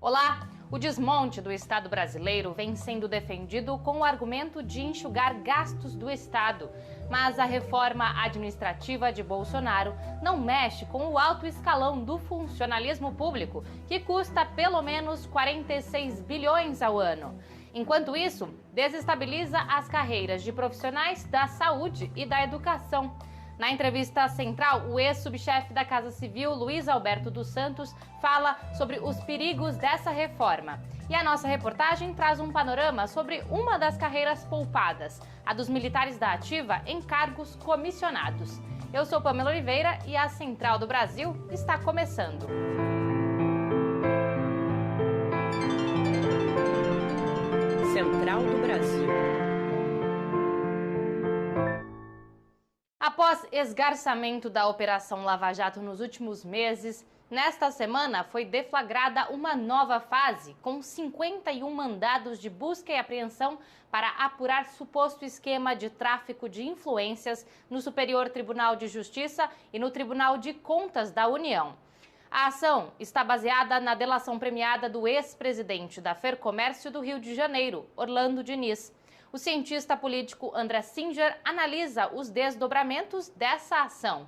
Olá! O desmonte do Estado brasileiro vem sendo defendido com o argumento de enxugar gastos do Estado. Mas a reforma administrativa de Bolsonaro não mexe com o alto escalão do funcionalismo público, que custa pelo menos 46 bilhões ao ano. Enquanto isso, desestabiliza as carreiras de profissionais da saúde e da educação. Na entrevista central, o ex-subchefe da Casa Civil, Luiz Alberto dos Santos, fala sobre os perigos dessa reforma. E a nossa reportagem traz um panorama sobre uma das carreiras poupadas, a dos militares da ativa em cargos comissionados. Eu sou Pamela Oliveira e a Central do Brasil está começando. Central do Brasil. Após esgarçamento da Operação Lava Jato nos últimos meses, nesta semana foi deflagrada uma nova fase, com 51 mandados de busca e apreensão para apurar suposto esquema de tráfico de influências no Superior Tribunal de Justiça e no Tribunal de Contas da União. A ação está baseada na delação premiada do ex-presidente da Fercomércio do Rio de Janeiro, Orlando Diniz. O cientista político André Singer analisa os desdobramentos dessa ação.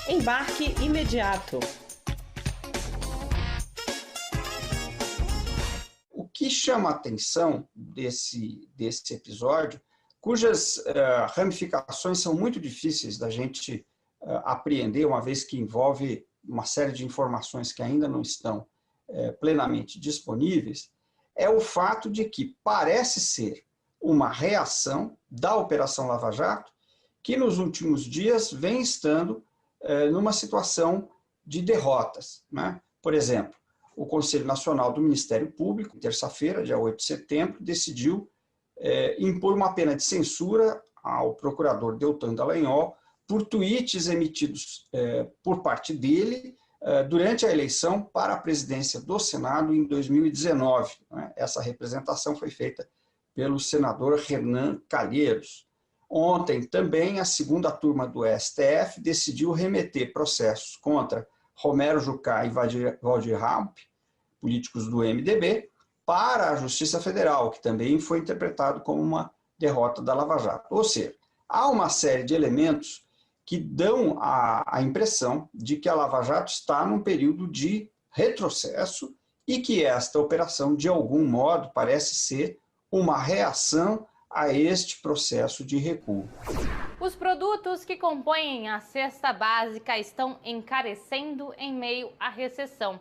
Embarque imediato. O que chama a atenção desse episódio, cujas ramificações são muito difíceis da gente apreender, uma vez que envolve uma série de informações que ainda não estão plenamente disponíveis, é o fato de que parece ser uma reação da Operação Lava Jato, que nos últimos dias vem estando numa situação de derrotas, né? Por exemplo, o Conselho Nacional do Ministério Público, terça-feira, dia 8 de setembro, decidiu impor uma pena de censura ao procurador Deltan Dallagnol por tweets emitidos por parte dele durante a eleição para a presidência do Senado em 2019. Né? Essa representação foi feita pelo senador Renan Calheiros. Ontem também a segunda turma do STF decidiu remeter processos contra Romero Jucá e Valdir Ramp, políticos do MDB, para a Justiça Federal, que também foi interpretado como uma derrota da Lava Jato. Ou seja, há uma série de elementos que dão a impressão de que a Lava Jato está num período de retrocesso e que esta operação, de algum modo, parece ser uma reação a este processo de recuo. Os produtos que compõem a cesta básica estão encarecendo em meio à recessão.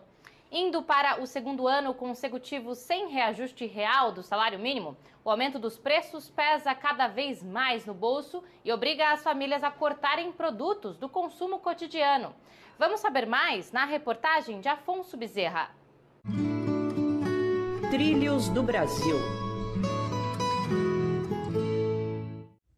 Indo para o segundo ano consecutivo sem reajuste real do salário mínimo, o aumento dos preços pesa cada vez mais no bolso e obriga as famílias a cortarem produtos do consumo cotidiano. Vamos saber mais na reportagem de Afonso Bezerra. Trilhos do Brasil.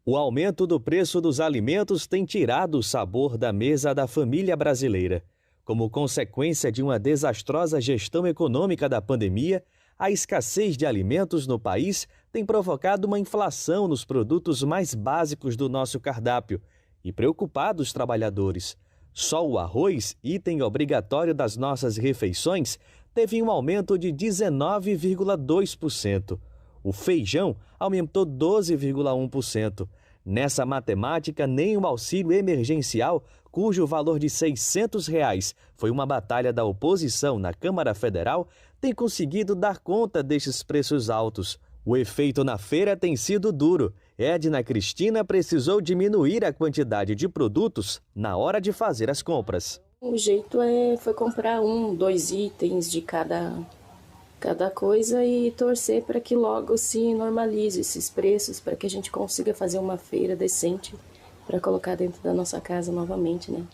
O aumento do preço dos alimentos tem tirado o sabor da mesa da família brasileira. Como consequência de uma desastrosa gestão econômica da pandemia, a escassez de alimentos no país tem provocado uma inflação nos produtos mais básicos do nosso cardápio e preocupado os trabalhadores. Só o arroz, item obrigatório das nossas refeições, teve um aumento de 19,2%. O feijão aumentou 12,1%. Nessa matemática, nem o auxílio emergencial, cujo valor de R$ 600 foi uma batalha da oposição na Câmara Federal, tem conseguido dar conta destes preços altos. O efeito na feira tem sido duro. Edna Cristina precisou diminuir a quantidade de produtos na hora de fazer as compras. O jeito foi comprar 1, 2 itens de cada coisa e torcer para que logo se normalize esses preços, para que a gente consiga fazer uma feira decente para colocar dentro da nossa casa novamente, né?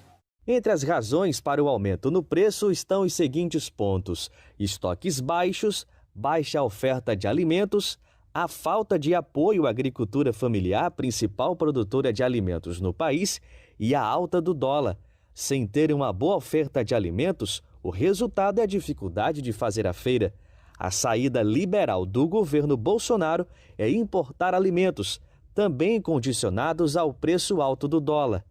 Entre as razões para o aumento no preço estão os seguintes pontos: estoques baixos, baixa oferta de alimentos, a falta de apoio à agricultura familiar, principal produtora de alimentos no país, e a alta do dólar. Sem ter uma boa oferta de alimentos, o resultado é a dificuldade de fazer a feira. A saída liberal do governo Bolsonaro é importar alimentos, também condicionados ao preço alto do dólar.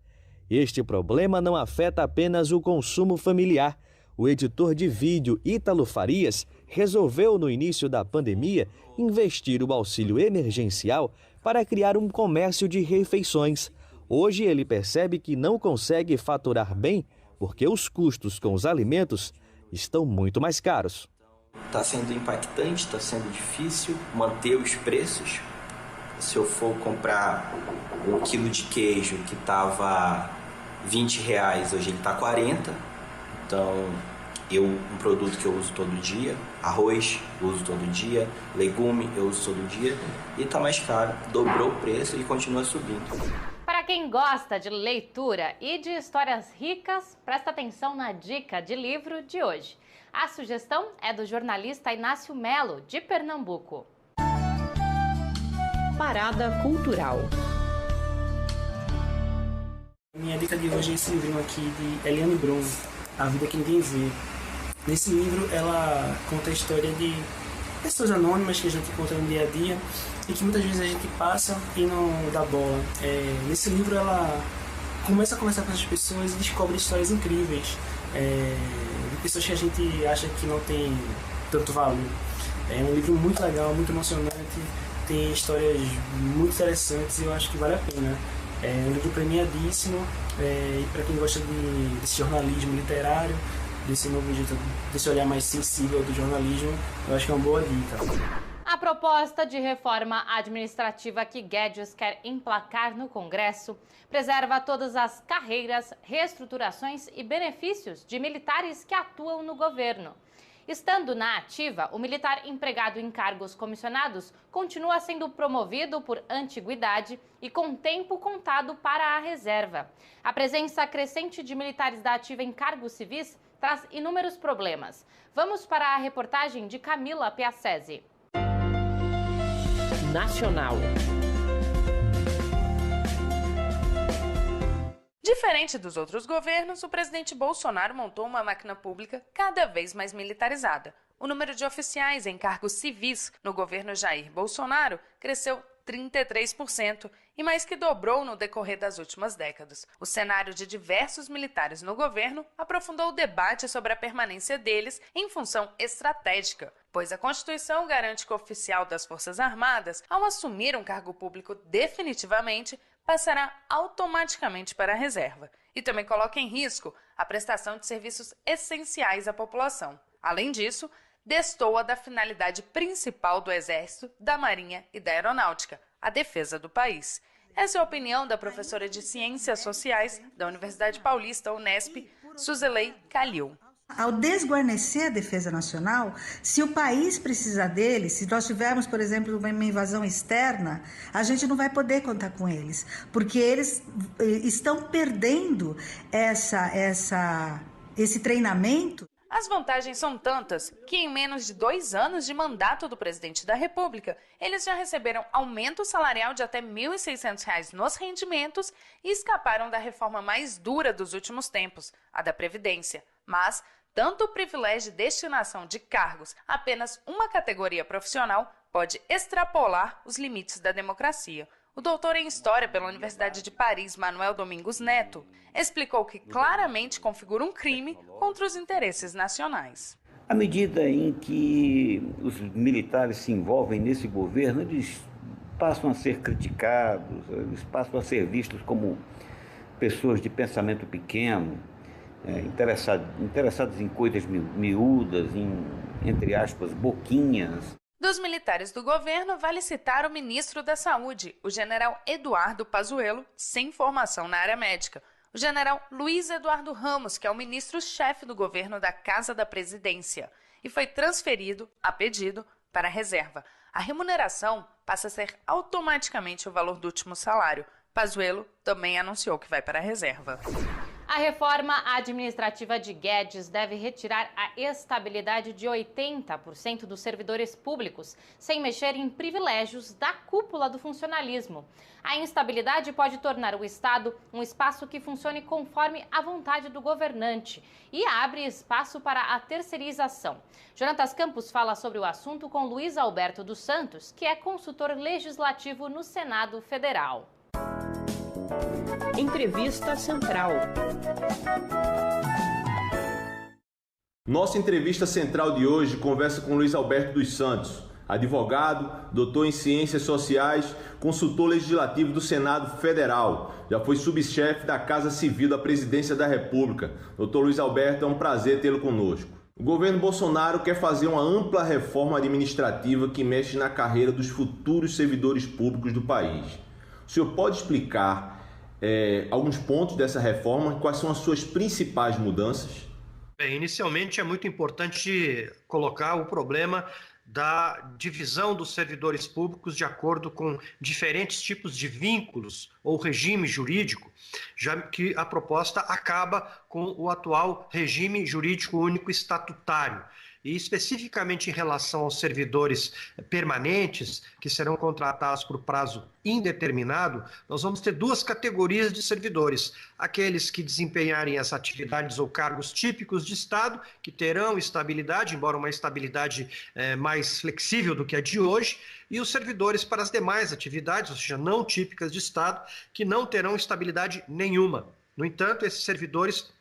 Este problema não afeta apenas o consumo familiar. o editor de vídeo Ítalo Farias resolveu, no início da pandemia, investir o auxílio emergencial para criar um comércio de refeições. Hoje ele percebe que não consegue faturar bem porque os custos com os alimentos estão muito mais caros. Está sendo impactante, está sendo difícil manter os preços. Se eu for comprar um quilo de queijo que estava R$20, hoje ele está 40. Então, um produto que eu uso todo dia, arroz eu uso todo dia, legume eu uso todo dia, e está mais caro, dobrou o preço e continua subindo. Para quem gosta de leitura e de histórias ricas, presta atenção na dica de livro de hoje. A sugestão é do jornalista Inácio Melo, de Pernambuco. Parada Cultural. Minha dica de hoje é esse livro aqui de Eliane Brum, A Vida que Ninguém Vê. Nesse livro ela conta a história de pessoas anônimas que a gente encontra no dia a dia e que muitas vezes a gente passa e não dá bola. Nesse livro ela começa a conversar com essas pessoas e descobre histórias incríveis de pessoas que a gente acha que não tem tanto valor. É um livro muito legal, muito emocionante, tem histórias muito interessantes e eu acho que vale a pena. É um livro premiadíssimo e para quem gosta desse jornalismo literário, desse novo jeito, desse olhar mais sensível do jornalismo, eu acho que é uma boa dica. A proposta de reforma administrativa que Guedes quer emplacar no Congresso preserva todas as carreiras, reestruturações e benefícios de militares que atuam no governo. Estando na ativa, o militar empregado em cargos comissionados continua sendo promovido por antiguidade e com tempo contado para a reserva. A presença crescente de militares da ativa em cargos civis traz inúmeros problemas. Vamos para a reportagem de Camila Piacese. Nacional. Diferente dos outros governos, o presidente Bolsonaro montou uma máquina pública cada vez mais militarizada. O número de oficiais em cargos civis no governo Jair Bolsonaro cresceu 33% e mais que dobrou no decorrer das últimas décadas. O cenário de diversos militares no governo aprofundou o debate sobre a permanência deles em função estratégica, pois a Constituição garante que o oficial das Forças Armadas, ao assumir um cargo público definitivamente, passará automaticamente para a reserva e também coloca em risco a prestação de serviços essenciais à população. Além disso, destoa da finalidade principal do Exército, da Marinha e da Aeronáutica, a defesa do país. Essa é a opinião da professora de Ciências Sociais da Universidade Paulista, Unesp, Suzilei Calil. Ao desguarnecer a defesa nacional, se o país precisar deles, se nós tivermos, por exemplo, uma invasão externa, a gente não vai poder contar com eles, porque eles estão perdendo esse treinamento. As vantagens são tantas que em menos de 2 anos de mandato do presidente da República, eles já receberam aumento salarial de até R$ 1.600 nos rendimentos e escaparam da reforma mais dura dos últimos tempos, a da Previdência. Mas tanto o privilégio de destinação de cargos a apenas uma categoria profissional pode extrapolar os limites da democracia. O doutor em História pela Universidade de Paris, Manuel Domingos Neto, explicou que claramente configura um crime contra os interesses nacionais. À medida em que os militares se envolvem nesse governo, eles passam a ser criticados, eles passam a ser vistos como pessoas de pensamento pequeno, interessados em coisas miúdas, entre aspas, boquinhas. Dos militares do governo, vale citar o ministro da Saúde, o general Eduardo Pazuello, sem formação na área médica. O general Luiz Eduardo Ramos, que é o ministro-chefe do governo da Casa da Presidência, e foi transferido, a pedido, para a reserva. A remuneração passa a ser automaticamente o valor do último salário. Pazuello também anunciou que vai para a reserva. A reforma administrativa de Guedes deve retirar a estabilidade de 80% dos servidores públicos, sem mexer em privilégios da cúpula do funcionalismo. A instabilidade pode tornar o Estado um espaço que funcione conforme a vontade do governante e abre espaço para a terceirização. Jonatas Campos fala sobre o assunto com Luiz Alberto dos Santos, que é consultor legislativo no Senado Federal. Entrevista Central. Nossa entrevista central de hoje conversa com Luiz Alberto dos Santos, advogado, doutor em Ciências Sociais, consultor legislativo do Senado Federal. Já foi subchefe da Casa Civil da Presidência da República. Doutor Luiz Alberto, é um prazer tê-lo conosco. O governo Bolsonaro quer fazer uma ampla reforma administrativa que mexe na carreira dos futuros servidores públicos do país. O senhor pode explicar alguns pontos dessa reforma e quais são as suas principais mudanças? Bem, inicialmente é muito importante colocar o problema da divisão dos servidores públicos de acordo com diferentes tipos de vínculos ou regime jurídico, já que a proposta acaba com o atual regime jurídico único estatutário. E especificamente em relação aos servidores permanentes, que serão contratados por prazo indeterminado, nós vamos ter duas categorias de servidores. Aqueles que desempenharem as atividades ou cargos típicos de Estado, que terão estabilidade, embora uma estabilidade mais flexível do que a de hoje, e os servidores para as demais atividades, ou seja, não típicas de Estado, que não terão estabilidade nenhuma. No entanto, esses servidores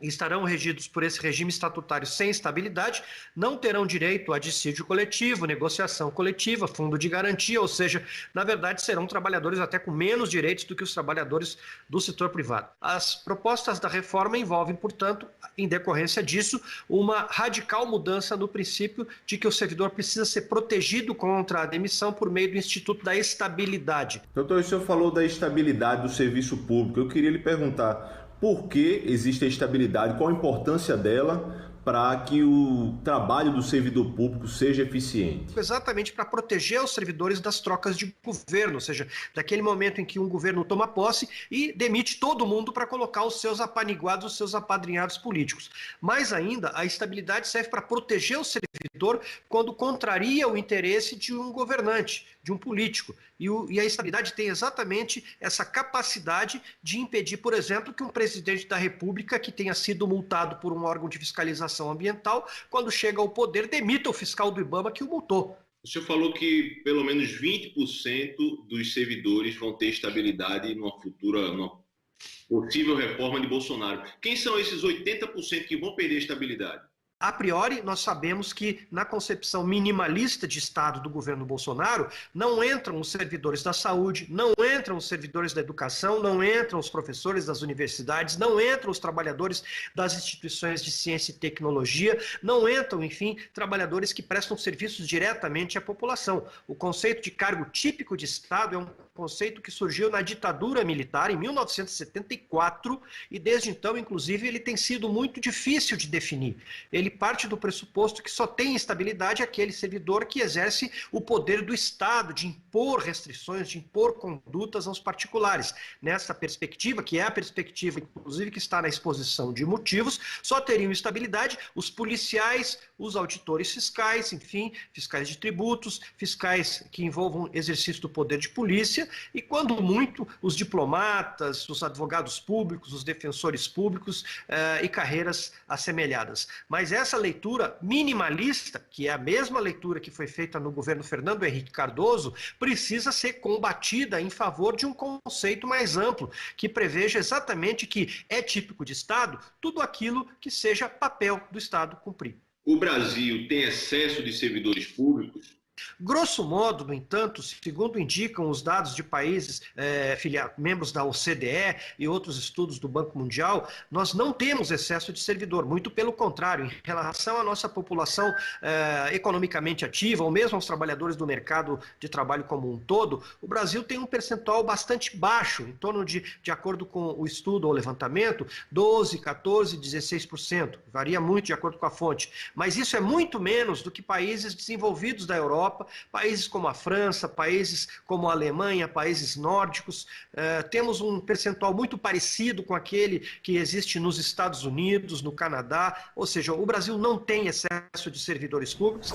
estarão regidos por esse regime estatutário sem estabilidade, não terão direito a dissídio coletivo, negociação coletiva, fundo de garantia, ou seja, na verdade serão trabalhadores até com menos direitos do que os trabalhadores do setor privado. As propostas da reforma envolvem, portanto, em decorrência disso, uma radical mudança no princípio de que o servidor precisa ser protegido contra a demissão por meio do Instituto da Estabilidade. Doutor, o senhor falou da estabilidade do serviço público. Eu queria lhe perguntar: por que existe a estabilidade? Qual a importância dela para que o trabalho do servidor público seja eficiente? Exatamente para proteger os servidores das trocas de governo, ou seja, daquele momento em que um governo toma posse e demite todo mundo para colocar os seus apaniguados, os seus apadrinhados políticos. Mais ainda, a estabilidade serve para proteger o servidor quando contraria o interesse de um governante, de um político. E a estabilidade tem exatamente essa capacidade de impedir, por exemplo, que um presidente da República que tenha sido multado por um órgão de fiscalização ambiental, quando chega ao poder, demita o fiscal do IBAMA que o multou. O senhor falou que pelo menos 20% dos servidores vão ter estabilidade numa possível reforma de Bolsonaro. Quem são esses 80% que vão perder a estabilidade? A priori, nós sabemos que na concepção minimalista de Estado do governo Bolsonaro, não entram os servidores da saúde, não entram os servidores da educação, não entram os professores das universidades, não entram os trabalhadores das instituições de ciência e tecnologia, não entram, enfim, trabalhadores que prestam serviços diretamente à população. O conceito de cargo típico de Estado é um conceito que surgiu na ditadura militar em 1974 e desde então, inclusive, ele tem sido muito difícil de definir. Ele parte do pressuposto que só tem estabilidade aquele servidor que exerce o poder do Estado de impor restrições, de impor condutas aos particulares. Nessa perspectiva, que é a perspectiva, inclusive, que está na exposição de motivos, só teriam estabilidade os policiais, os auditores fiscais, enfim, fiscais de tributos, fiscais que envolvam exercício do poder de polícia e, quando muito, os diplomatas, os advogados públicos, os defensores públicos e carreiras assemelhadas. Mas essa leitura minimalista, que é a mesma leitura que foi feita no governo Fernando Henrique Cardoso, precisa ser combatida em favor de um conceito mais amplo, que preveja exatamente que é típico de Estado tudo aquilo que seja papel do Estado cumprir. O Brasil tem excesso de servidores públicos? Grosso modo, no entanto, segundo indicam os dados de países membros da OCDE e outros estudos do Banco Mundial, nós não temos excesso de servidor, muito pelo contrário, em relação à nossa população economicamente ativa, ou mesmo aos trabalhadores do mercado de trabalho como um todo, o Brasil tem um percentual bastante baixo, em torno de acordo com o estudo ou levantamento, 12%, 14%, 16%, varia muito de acordo com a fonte, mas isso é muito menos do que países desenvolvidos da Europa, países como a França, países como a Alemanha, países nórdicos. Temos um percentual muito parecido com aquele que existe nos Estados Unidos, no Canadá, ou seja, o Brasil não tem excesso de servidores públicos.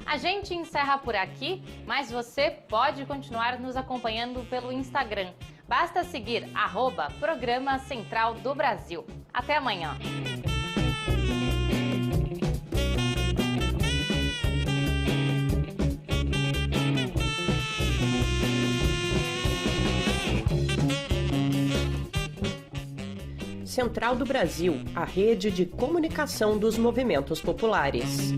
A gente encerra por aqui, mas você pode continuar nos acompanhando pelo Instagram. Basta seguir @Programa Central do Brasil. Até amanhã. Central do Brasil, a rede de comunicação dos movimentos populares.